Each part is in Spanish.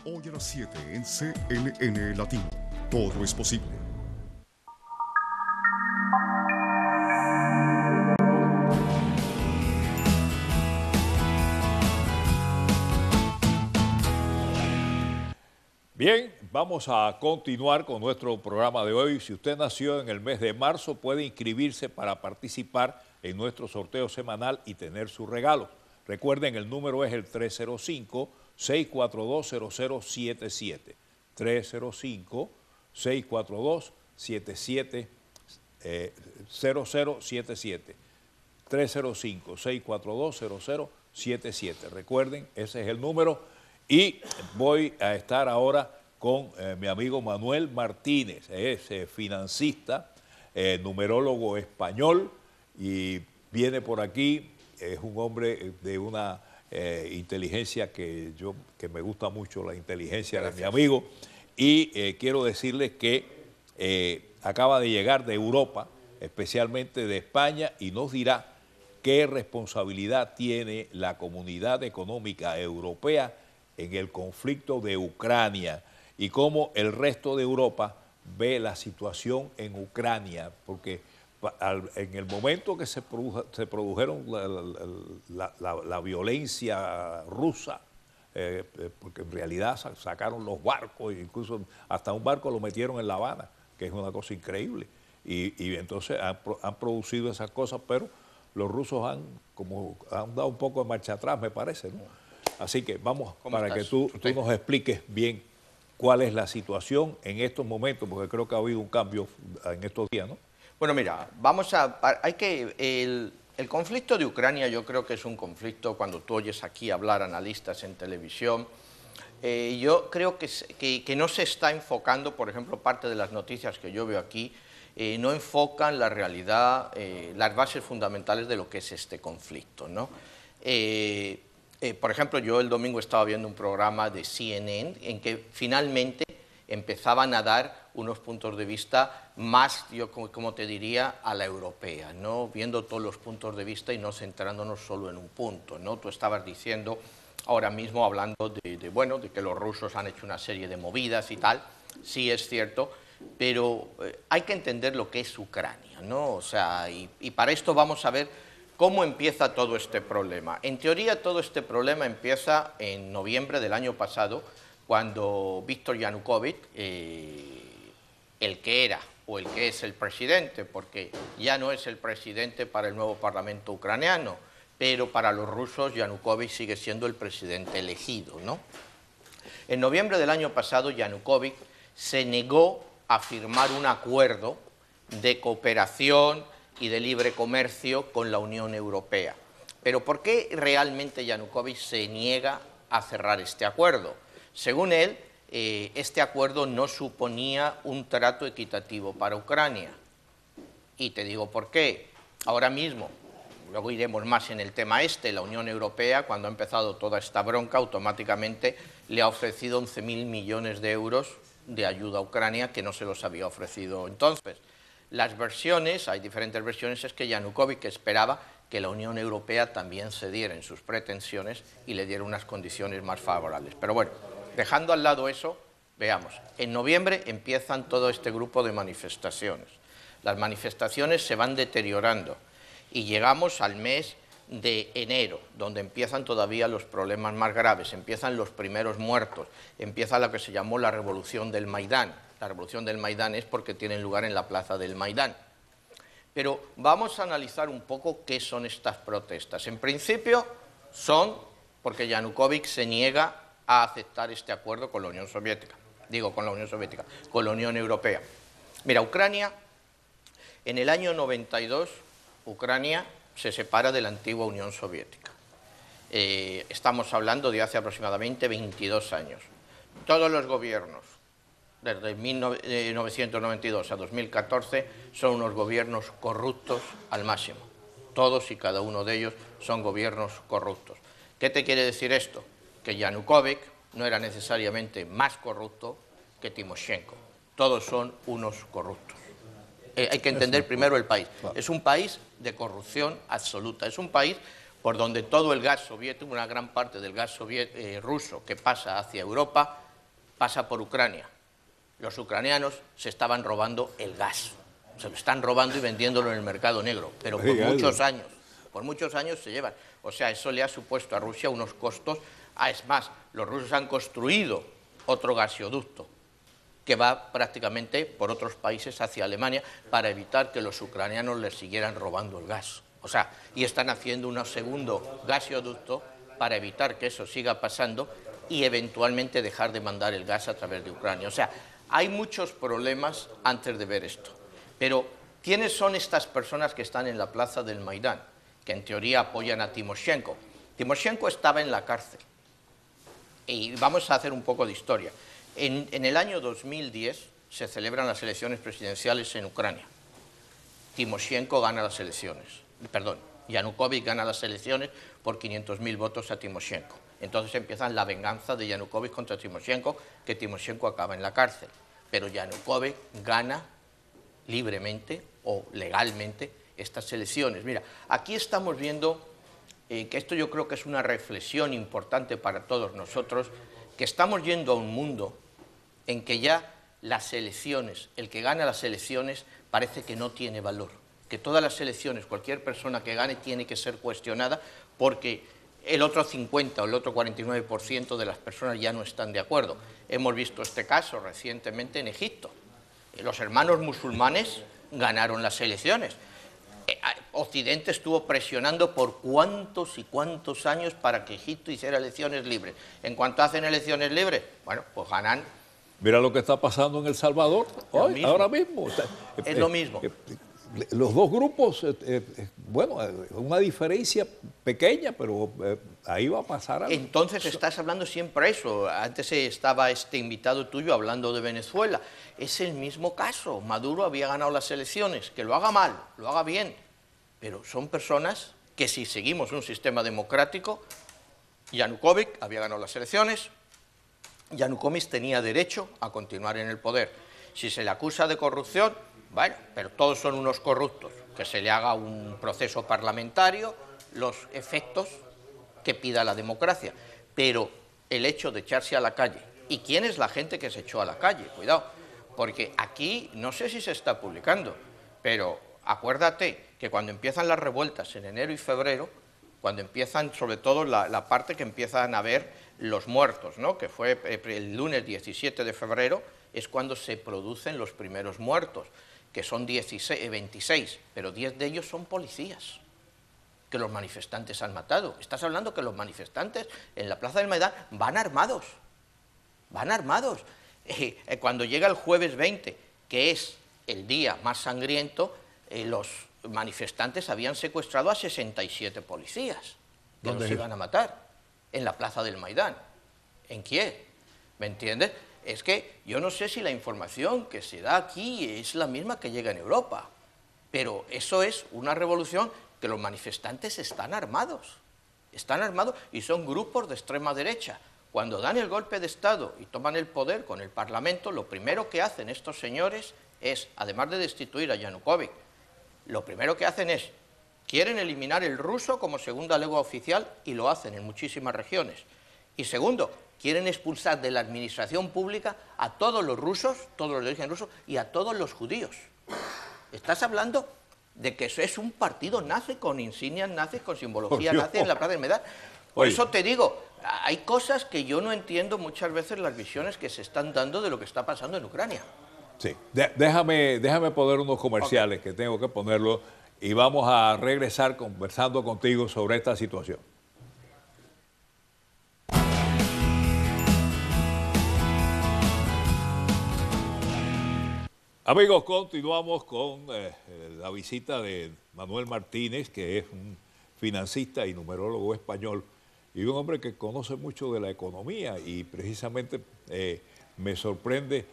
Hoy a las 7 en CNN Latino. Todo es posible. Bien, vamos a continuar con nuestro programa de hoy. Si usted nació en el mes de marzo, puede inscribirse para participar en nuestro sorteo semanal y tener sus regalos. Recuerden, el número es el 305-642-0077. 305-642-0077. 305-642-0077. Recuerden, ese es el número. Y voy a estar ahora con mi amigo Manuel Martínez, es financista, numerólogo español, y viene por aquí, es un hombre de una inteligencia que me gusta mucho, la inteligencia de mi amigo, y quiero decirles que acaba de llegar de Europa, especialmente de España, y nos dirá qué responsabilidad tiene la Comunidad Económica Europea en el conflicto de Ucrania y cómo el resto de Europa ve la situación en Ucrania, porque en el momento que se produjeron la violencia rusa, porque en realidad sacaron los barcos, incluso hasta un barco lo metieron en La Habana, que es una cosa increíble, y entonces han producido esas cosas, pero los rusos han dado un poco de marcha atrás, me parece, ¿no? Así que vamos para que tú nos expliques bien cuál es la situación en estos momentos, porque creo que ha habido un cambio en estos días, ¿no? Bueno, mira, el conflicto de Ucrania yo creo que es un conflicto, cuando tú oyes aquí hablar analistas en televisión, yo creo que no se está enfocando, por ejemplo, parte de las noticias que yo veo aquí, no enfocan la realidad, las bases fundamentales de lo que es este conflicto, ¿no? Por ejemplo, yo el domingo estaba viendo un programa de CNN en que finalmente empezaban a dar unos puntos de vista más, yo como te diría, a la europea, ¿no? Viendo todos los puntos de vista y no centrándonos solo en un punto, ¿no? Tú estabas diciendo ahora mismo, hablando de que los rusos han hecho una serie de movidas y tal, sí es cierto, pero hay que entender lo que es Ucrania, ¿no? O sea, y para esto vamos a ver ¿cómo empieza todo este problema? En teoría, todo este problema empieza en noviembre del año pasado, cuando Víktor Yanukovych, el que era o el que es el presidente, porque ya no es el presidente para el nuevo Parlamento ucraniano, pero para los rusos Yanukovych sigue siendo el presidente elegido, ¿no? En noviembre del año pasado, Yanukovych se negó a firmar un acuerdo de cooperación y de libre comercio con la Unión Europea. Pero ¿por qué realmente Yanukovych se niega a cerrar este acuerdo? Según él, este acuerdo no suponía un trato equitativo para Ucrania. Y te digo por qué. Ahora mismo, luego iremos más en el tema la Unión Europea, cuando ha empezado toda esta bronca, automáticamente le ha ofrecido 11.000 millones de euros de ayuda a Ucrania que no se los había ofrecido entonces. Las versiones, hay diferentes versiones, es que Yanukovych esperaba que la Unión Europea también cediera en sus pretensiones y le diera unas condiciones más favorables. Pero bueno, dejando al lado eso, veamos. En noviembre empiezan todo este grupo de manifestaciones. Las manifestaciones se van deteriorando y llegamos al mes de enero, donde empiezan todavía los problemas más graves, empiezan los primeros muertos, empieza lo que se llamó la revolución del Maidán. La revolución del Maidán es porque tiene lugar en la plaza del Maidán. Pero vamos a analizar un poco qué son estas protestas. En principio son porque Yanukovych se niega a aceptar este acuerdo con la Unión Soviética. Con la Unión Europea. Mira, Ucrania, en el año 92, Ucrania se separa de la antigua Unión Soviética. Estamos hablando de hace aproximadamente 22 años. Todos los gobiernos, desde 1992 a 2014, son unos gobiernos corruptos al máximo. Todos y cada uno de ellos son gobiernos corruptos. ¿Qué te quiere decir esto? Que Yanukovych no era necesariamente más corrupto que Timoshenko. Todos son unos corruptos. Hay que entender primero el país. Es un país de corrupción absoluta. Es un país por donde todo el gas soviético, una gran parte del gas ruso que pasa hacia Europa, pasa por Ucrania. Los ucranianos se estaban robando el gas, se lo están robando y vendiéndolo en el mercado negro, pero por muchos años se llevan. O sea, eso le ha supuesto a Rusia unos costos. Es más, los rusos han construido otro gasoducto que va prácticamente por otros países hacia Alemania para evitar que los ucranianos les siguieran robando el gas. O sea, y están haciendo un segundo gasoducto para evitar que eso siga pasando y eventualmente dejar de mandar el gas a través de Ucrania. O sea, hay muchos problemas antes de ver esto. Pero, ¿quiénes son estas personas que están en la plaza del Maidán, que en teoría apoyan a Timoshenko? Timoshenko estaba en la cárcel. Y vamos a hacer un poco de historia. En el año 2010 se celebran las elecciones presidenciales en Ucrania. Timoshenko gana las elecciones. Perdón, Yanukovych gana las elecciones por 500.000 votos a Timoshenko. Entonces empieza la venganza de Yanukovych contra Timoshenko, que Timoshenko acaba en la cárcel. Pero Yanukovych gana libremente o legalmente estas elecciones. Mira, aquí estamos viendo que esto yo creo que es una reflexión importante para todos nosotros, que estamos yendo a un mundo en que ya las elecciones, el que gana las elecciones parece que no tiene valor, que todas las elecciones, cualquier persona que gane tiene que ser cuestionada porque el otro 50 o el otro 49% de las personas ya no están de acuerdo. Hemos visto este caso recientemente en Egipto. Los hermanos musulmanes ganaron las elecciones. Occidente estuvo presionando por cuántos y cuántos años para que Egipto hiciera elecciones libres. En cuanto hacen elecciones libres, bueno, pues ganan. Mira lo que está pasando en El Salvador hoy, ahora mismo. Es lo mismo. Los dos grupos, bueno, una diferencia pequeña, pero ahí va a pasar algo. Entonces estás hablando siempre eso. Antes estaba este invitado tuyo hablando de Venezuela. Es el mismo caso. Maduro había ganado las elecciones. Que lo haga mal, lo haga bien. Pero son personas que, si seguimos un sistema democrático, Yanukovych había ganado las elecciones, Yanukovych tenía derecho a continuar en el poder. Si se le acusa de corrupción, bueno, pero todos son unos corruptos, que se le haga un proceso parlamentario, los efectos que pida la democracia. Pero el hecho de echarse a la calle, ¿y quién es la gente que se echó a la calle? Cuidado, porque aquí, no sé si se está publicando, pero acuérdate que cuando empiezan las revueltas en enero y febrero, cuando empiezan, sobre todo la parte que empiezan a ver los muertos, ¿no?, que fue el lunes 17 de febrero, es cuando se producen los primeros muertos, que son 26, pero 10 de ellos son policías, que los manifestantes han matado. Estás hablando que los manifestantes en la Plaza del Maidán van armados, van armados. Cuando llega el jueves 20, que es el día más sangriento, los manifestantes habían secuestrado a 67 policías, que los iban a matar en la Plaza del Maidán, en Kiev, ¿me entiendes? Es que yo no sé si la información que se da aquí es la misma que llega en Europa, pero eso es una revolución que los manifestantes están armados y son grupos de extrema derecha. Cuando dan el golpe de Estado y toman el poder con el Parlamento, lo primero que hacen estos señores es, además de destituir a Yanukovych, lo primero que hacen es, quieren eliminar el ruso como segunda lengua oficial y lo hacen en muchísimas regiones. Y segundo, quieren expulsar de la administración pública a todos los rusos, todos los de origen ruso, y a todos los judíos. Estás hablando de que eso es un partido nazi, con insignias nazis, con simbología nazi en la Plaza del Maidán. Por eso te digo, hay cosas que yo no entiendo muchas veces, las visiones que se están dando de lo que está pasando en Ucrania. Sí, déjame poner unos comerciales que tengo que ponerlo y vamos a regresar conversando contigo sobre esta situación. Amigos, continuamos con la visita de Manuel Martínez, que es un financista y numerólogo español y un hombre que conoce mucho de la economía, y precisamente me sorprende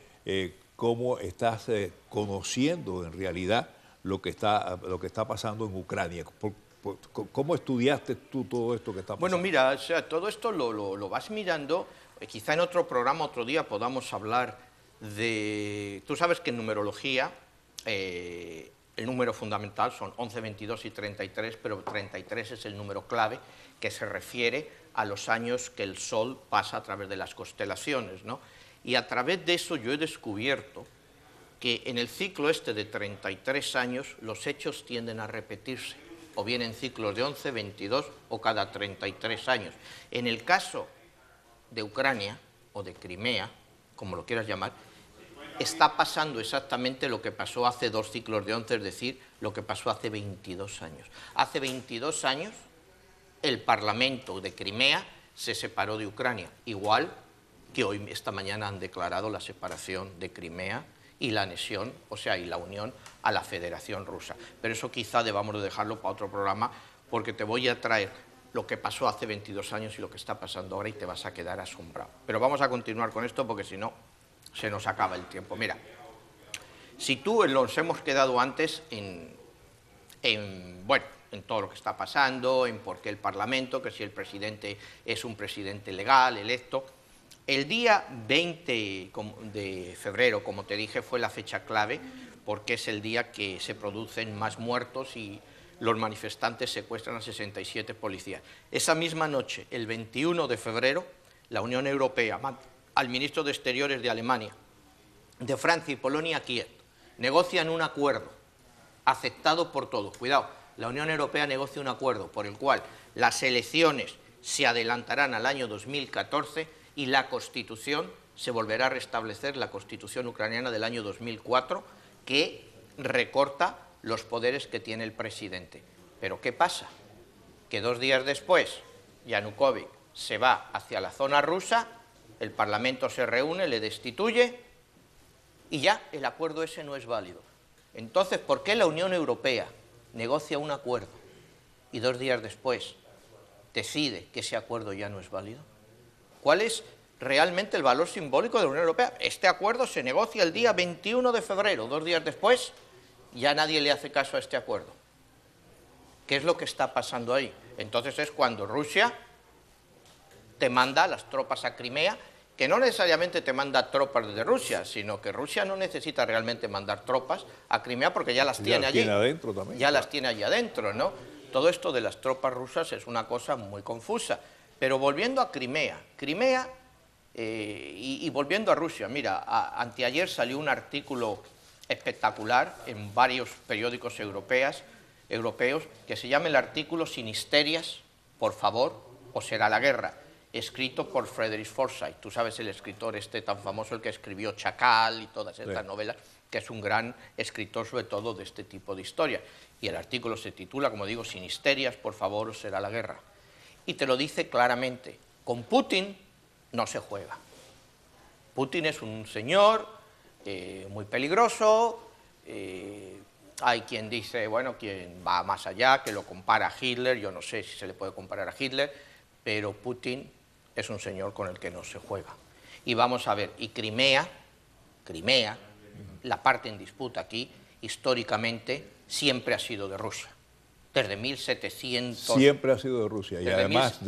cómo estás conociendo en realidad lo que está pasando en Ucrania. ¿Cómo estudiaste tú todo esto que está pasando? Bueno, mira, o sea, todo esto lo vas mirando. Quizá en otro programa, otro día, podamos hablar de... Tú sabes que en numerología el número fundamental son 11, 22 y 33, pero 33 es el número clave que se refiere a los años que el Sol pasa a través de las constelaciones, ¿no? Y a través de eso yo he descubierto que en el ciclo este de 33 años los hechos tienden a repetirse, o bien en ciclos de 11, 22 o cada 33 años. En el caso de Ucrania o de Crimea, como lo quieras llamar, está pasando exactamente lo que pasó hace 2 ciclos de 11, es decir, lo que pasó hace 22 años. Hace 22 años el Parlamento de Crimea se separó de Ucrania, igual que hoy, esta mañana, han declarado la separación de Crimea y la anexión, o sea, y la unión a la Federación Rusa. Pero eso quizá debamos de dejarlo para otro programa, porque te voy a traer lo que pasó hace 22 años y lo que está pasando ahora y te vas a quedar asombrado. Pero vamos a continuar con esto porque si no se nos acaba el tiempo. Mira, si tú nos hemos quedado antes en todo lo que está pasando, en por qué el Parlamento, que si el presidente es un presidente legal, electo. El día 20 de febrero, como te dije, fue la fecha clave porque es el día que se producen más muertos y los manifestantes secuestran a 67 policías. Esa misma noche, el 21 de febrero, la Unión Europea manda al ministro de Exteriores de Alemania, de Francia y Polonia a Kiev. Negocian un acuerdo aceptado por todos. Cuidado, la Unión Europea negocia un acuerdo por el cual las elecciones se adelantarán al año 2014 y la Constitución se volverá a restablecer, la Constitución ucraniana del año 2004, que recorta los poderes que tiene el presidente. Pero ¿qué pasa? Que 2 días después Yanukovych se va hacia la zona rusa, el Parlamento se reúne, le destituye y ya el acuerdo ese no es válido. Entonces, ¿por qué la Unión Europea negocia un acuerdo y 2 días después decide que ese acuerdo ya no es válido? ¿Cuál es realmente el valor simbólico de la Unión Europea? Este acuerdo se negocia el día 21 de febrero, 2 días después, ya nadie le hace caso a este acuerdo. ¿Qué es lo que está pasando ahí? Entonces es cuando Rusia te manda las tropas a Crimea, que no necesariamente te manda tropas desde Rusia, sino que Rusia no necesita realmente mandar tropas a Crimea porque ya las tiene allí. Adentro también. Ya las tiene allí adentro, ¿no? Todo esto de las tropas rusas es una cosa muy confusa. Pero volviendo a Crimea, y volviendo a Rusia, mira, anteayer salió un artículo espectacular en varios periódicos europeos que se llama el artículo "Sin histerias, por favor, o será la guerra", escrito por Frederick Forsyth. Tú sabes, el escritor este tan famoso, el que escribió Chacal y todas estas novelas, que es un gran escritor sobre todo de este tipo de historias. Y el artículo se titula, como digo, "Sin histerias, por favor, o será la guerra". Y te lo dice claramente, con Putin no se juega. Putin es un señor muy peligroso, hay quien dice, bueno, quien va más allá, que lo compara a Hitler, yo no sé si se le puede comparar a Hitler, pero Putin es un señor con el que no se juega. Y vamos a ver, y Crimea, la parte en disputa aquí, históricamente siempre ha sido de Rusia. Desde 1700... Siempre ha sido de Rusia y además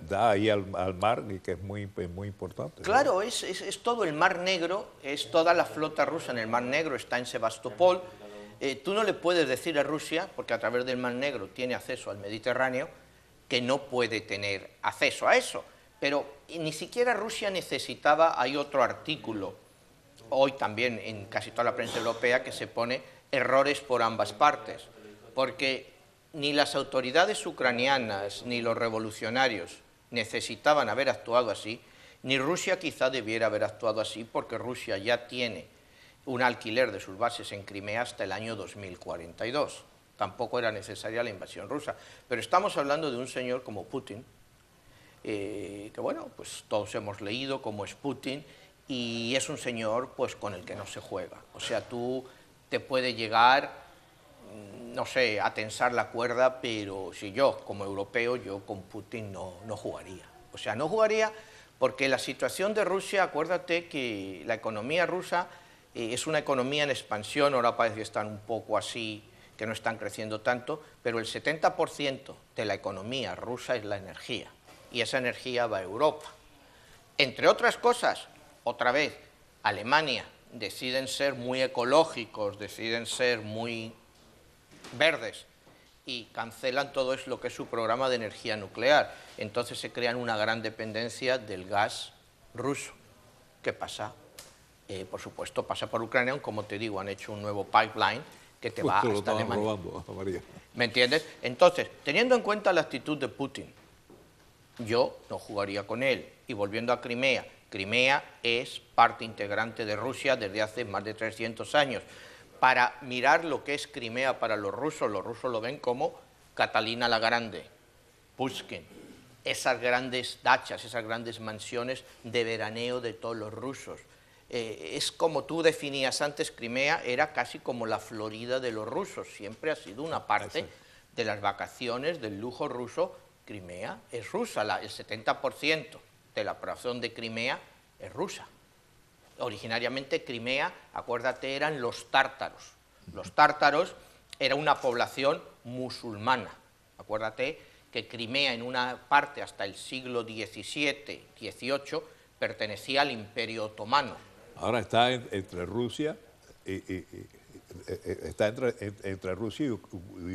da ahí al mar, y que es muy importante. Claro, ¿no? Es todo el Mar Negro, es toda la flota rusa en el Mar Negro, está en Sebastopol. Tú no le puedes decir a Rusia, porque a través del Mar Negro tiene acceso al Mediterráneo, que no puede tener acceso a eso. Pero ni siquiera Rusia necesitaba, hay otro artículo, hoy también en casi toda la prensa europea, que se pone errores por ambas partes, porque ni las autoridades ucranianas ni los revolucionarios necesitaban haber actuado así, ni Rusia quizá debiera haber actuado así, porque Rusia ya tiene un alquiler de sus bases en Crimea hasta el año 2042. Tampoco era necesaria la invasión rusa. Pero estamos hablando de un señor como Putin, que bueno, pues todos hemos leído cómo es Putin, y es un señor pues con el que no se juega. O sea, tú te puede llegar, no sé, a tensar la cuerda, pero si yo, como europeo, yo con Putin no jugaría. O sea, no jugaría porque la situación de Rusia, acuérdate que la economía rusa es una economía en expansión, ahora parece que están un poco así, que no están creciendo tanto, pero el 70% de la economía rusa es la energía, y esa energía va a Europa. Entre otras cosas, otra vez, Alemania deciden ser muy ecológicos, deciden ser muy verdes, y cancelan todo es lo que es su programa de energía nuclear. Entonces se crean una gran dependencia del gas ruso. ¿Qué pasa? Por supuesto, pasa por Ucrania, como te digo, han hecho un nuevo pipeline que te va hasta Alemania. Robando, María. ¿Me entiendes? Entonces, teniendo en cuenta la actitud de Putin, yo no jugaría con él. Y volviendo a Crimea, Crimea es parte integrante de Rusia desde hace más de 300 años. Para mirar lo que es Crimea para los rusos lo ven como Catalina la Grande, Pushkin, esas grandes dachas, esas grandes mansiones de veraneo de todos los rusos. Es como tú definías antes, Crimea era casi como la Florida de los rusos, siempre ha sido una parte de las vacaciones, del lujo ruso. Crimea es rusa, el 70% de la población de Crimea es rusa. Originariamente Crimea, acuérdate, eran los tártaros. Los tártaros era una población musulmana. Acuérdate que Crimea en una parte hasta el siglo XVII, XVIII, pertenecía al Imperio Otomano. Ahora está entre Rusia está entre Rusia y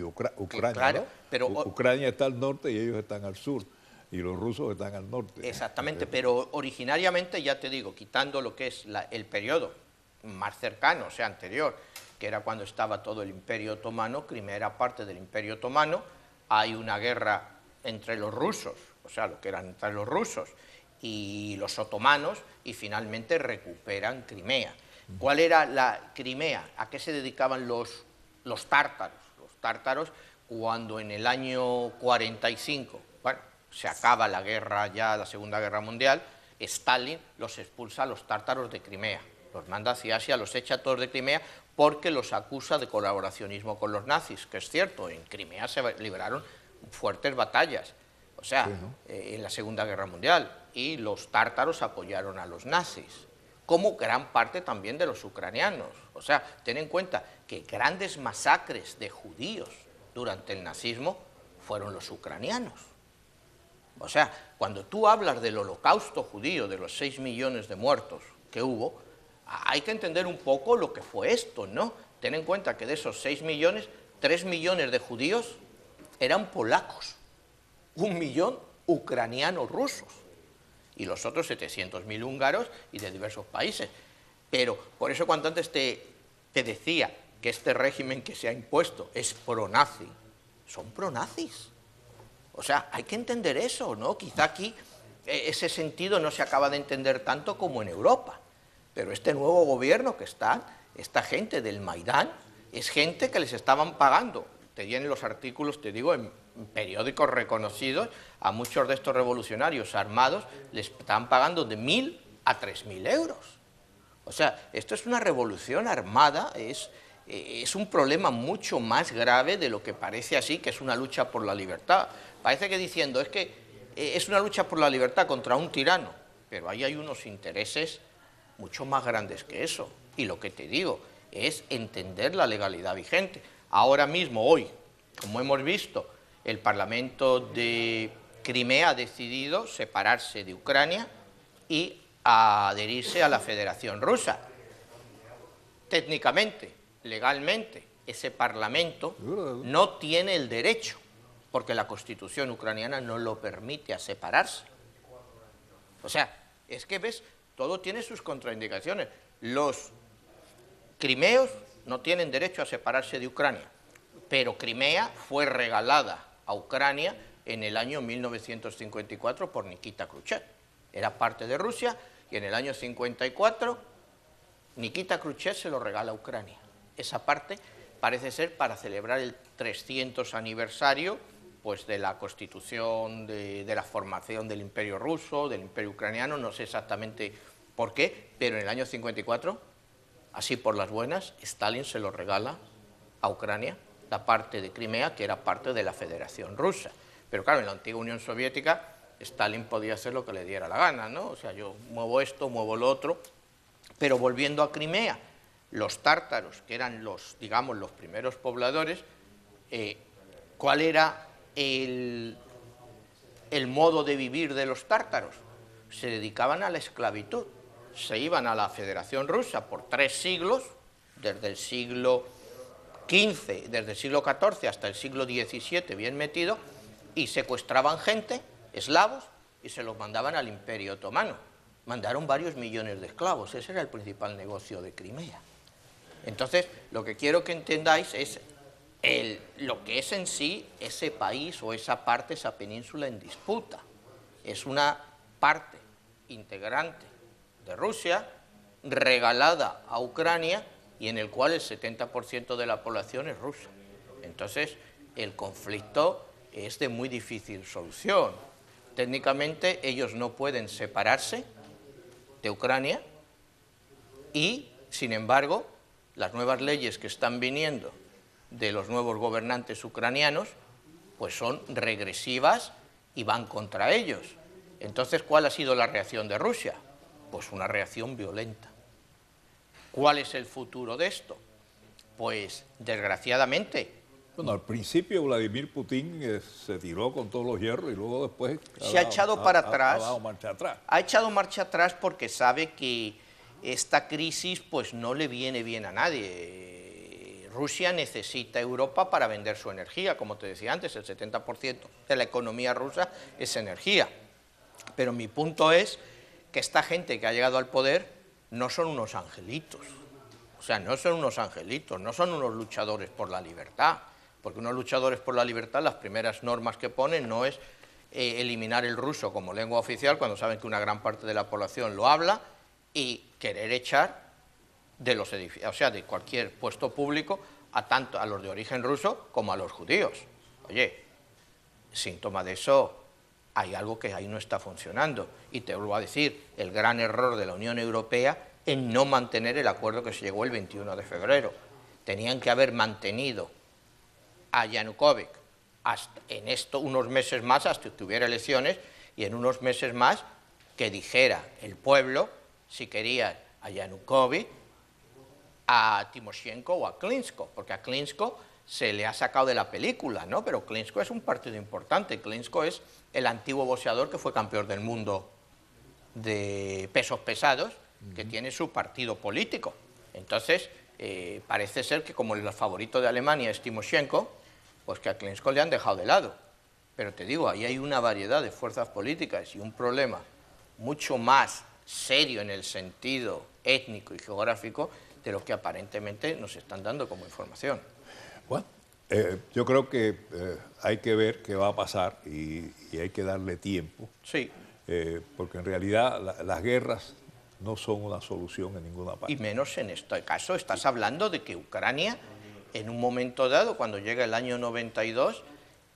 Ucrania, claro, ¿no? Pero Ucrania está al norte y ellos están al sur, y los rusos están al norte. Exactamente, pero originariamente, ya te digo, quitando lo que es el periodo más cercano, o sea, anterior, que era cuando estaba todo el Imperio Otomano, Crimea era parte del Imperio Otomano, hay una guerra entre los rusos, o sea, lo que eran entre los rusos y los otomanos, y finalmente recuperan Crimea. ¿Cuál era la Crimea? ¿A qué se dedicaban los tártaros? Los tártaros, cuando en el año 45, bueno, se acaba la guerra ya, la Segunda Guerra Mundial, Stalin los expulsa a los tártaros de Crimea, los manda hacia Asia, los echa a todos de Crimea, porque los acusa de colaboracionismo con los nazis, que es cierto, en Crimea se libraron fuertes batallas, o sea, en la Segunda Guerra Mundial, y los tártaros apoyaron a los nazis, como gran parte también de los ucranianos. O sea, ten en cuenta que grandes masacres de judíos durante el nazismo fueron los ucranianos. O sea, cuando tú hablas del holocausto judío, de los 6 millones de muertos que hubo, hay que entender un poco lo que fue esto, ¿no? Ten en cuenta que de esos 6 millones, 3 millones de judíos eran polacos, 1 millón ucranianos rusos, y los otros 700.000 húngaros y de diversos países. Pero por eso cuando antes te decía que este régimen que se ha impuesto es pro-nazi, son pro-nazis. O sea, hay que entender eso, ¿no? Quizá aquí ese sentido no se acaba de entender tanto como en Europa, pero este nuevo gobierno que está, esta gente del Maidán, es gente que les estaban pagando, te vienen los artículos, te digo, en periódicos reconocidos, a muchos de estos revolucionarios armados les estaban pagando de 1.000 a 3.000 euros. O sea, esto es una revolución armada, es un problema mucho más grave de lo que parece así, que es una lucha por la libertad. Parece que diciendo, es que es una lucha por la libertad contra un tirano, pero ahí hay unos intereses mucho más grandes que eso. Y lo que te digo es entender la legalidad vigente. Ahora mismo, hoy, como hemos visto, el Parlamento de Crimea ha decidido separarse de Ucrania y adherirse a la Federación Rusa. Técnicamente, legalmente, ese Parlamento no tiene el derecho, porque la Constitución ucraniana no lo permite a separarse. O sea, es que ves, todo tiene sus contraindicaciones. Los crimeos no tienen derecho a separarse de Ucrania, pero Crimea fue regalada a Ucrania en el año 1954 por Nikita Khrushchev. Era parte de Rusia y en el año 54 Nikita Khrushchev se lo regala a Ucrania. Esa parte parece ser para celebrar el 300 aniversario pues, de la constitución, de la formación del Imperio ruso, del Imperio ucraniano, no sé exactamente por qué, pero en el año 54, así por las buenas, Stalin se lo regala a Ucrania, la parte de Crimea, que era parte de la Federación Rusa. Pero claro, en la antigua Unión Soviética, Stalin podía hacer lo que le diera la gana, ¿no? O sea, yo muevo esto, muevo lo otro. Pero volviendo a Crimea, los tártaros, que eran los, digamos, los primeros pobladores, ¿cuál era el modo de vivir de los tártaros? Se dedicaban a la esclavitud. Se iban a la Federación Rusa por 3 siglos, desde el siglo XV, desde el siglo XIV hasta el siglo XVII, bien metido, y secuestraban gente, eslavos, y se los mandaban al Imperio Otomano. Mandaron varios millones de esclavos, ese era el principal negocio de Crimea. Entonces, lo que quiero que entendáis es lo que es en sí ese país o esa parte, esa península en disputa. Es una parte integrante de Rusia, regalada a Ucrania, y en el cual el 70% de la población es rusa. Entonces, el conflicto es de muy difícil solución. Técnicamente, ellos no pueden separarse de Ucrania y, sin embargo, las nuevas leyes que están viniendo de los nuevos gobernantes ucranianos, pues son regresivas y van contra ellos. Entonces, ¿cuál ha sido la reacción de Rusia? Pues una reacción violenta. ¿Cuál es el futuro de esto? Pues, desgraciadamente... Bueno, al principio Vladimir Putin se tiró con todos los hierros y luego después... Se ha echado para atrás. Ha dado marcha atrás. Ha echado marcha atrás porque sabe que esta crisis pues no le viene bien a nadie. Rusia necesita Europa para vender su energía, como te decía antes, el 70% de la economía rusa es energía. Pero mi punto es que esta gente que ha llegado al poder no son unos angelitos. O sea, no son unos angelitos, no son unos luchadores por la libertad. Porque unos luchadores por la libertad, las primeras normas que ponen no es eliminar el ruso como lengua oficial, cuando saben que una gran parte de la población lo habla, y querer echar de los edificios, o sea, de cualquier puesto público, tanto a los de origen ruso como a los judíos. Oye, síntoma de eso, hay algo que ahí no está funcionando. Y te vuelvo a decir, el gran error de la Unión Europea en no mantener el acuerdo que se llegó el 21 de febrero. Tenían que haber mantenido a Yanukovych hasta en esto unos meses más, hasta que hubiera elecciones, y en unos meses más que dijera el pueblo si quería a Yanukovych, a Timoshenko o a Klinsko, porque a Klinsko se le ha sacado de la película, ¿no? Pero Klinsko es un partido importante. Klinsko es el antiguo boxeador que fue campeón del mundo de pesos pesados, que tiene su partido político. Entonces, parece ser que como el favorito de Alemania es Timoshenko, pues que a Klinsko le han dejado de lado. Pero te digo, ahí hay una variedad de fuerzas políticas y un problema mucho más serio en el sentido étnico y geográfico de lo que aparentemente nos están dando como información. Bueno, yo creo que hay que ver qué va a pasar y hay que darle tiempo. Sí. Porque en realidad las guerras no son una solución en ninguna parte. Y menos en este caso, estás hablando de que Ucrania, en un momento dado, cuando llega el año 92,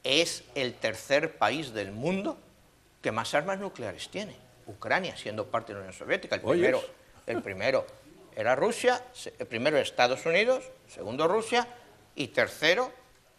es el tercer país del mundo que más armas nucleares tiene. Ucrania, siendo parte de la Unión Soviética. El primero era Rusia, el primero Estados Unidos, segundo Rusia y tercero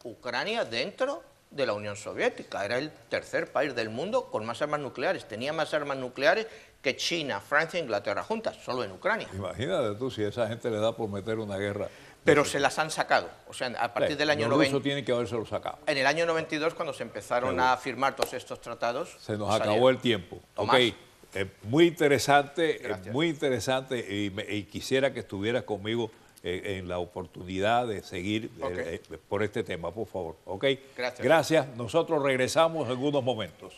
Ucrania dentro de la Unión Soviética. Era el tercer país del mundo con más armas nucleares. Tenía más armas nucleares que China, Francia e Inglaterra juntas, solo en Ucrania. Imagínate tú si esa gente le da por meter una guerra. Pero se las han sacado, o sea, a partir del año 90. Los rusos tienen que habérselo sacado. En el año 92, cuando se empezaron a firmar todos estos tratados... Se nos acabó el tiempo. Tomás. Ok, muy interesante, y quisiera que estuvieras conmigo en la oportunidad de seguir por este tema, por favor. Ok, Gracias. Gracias. Nosotros regresamos en unos momentos.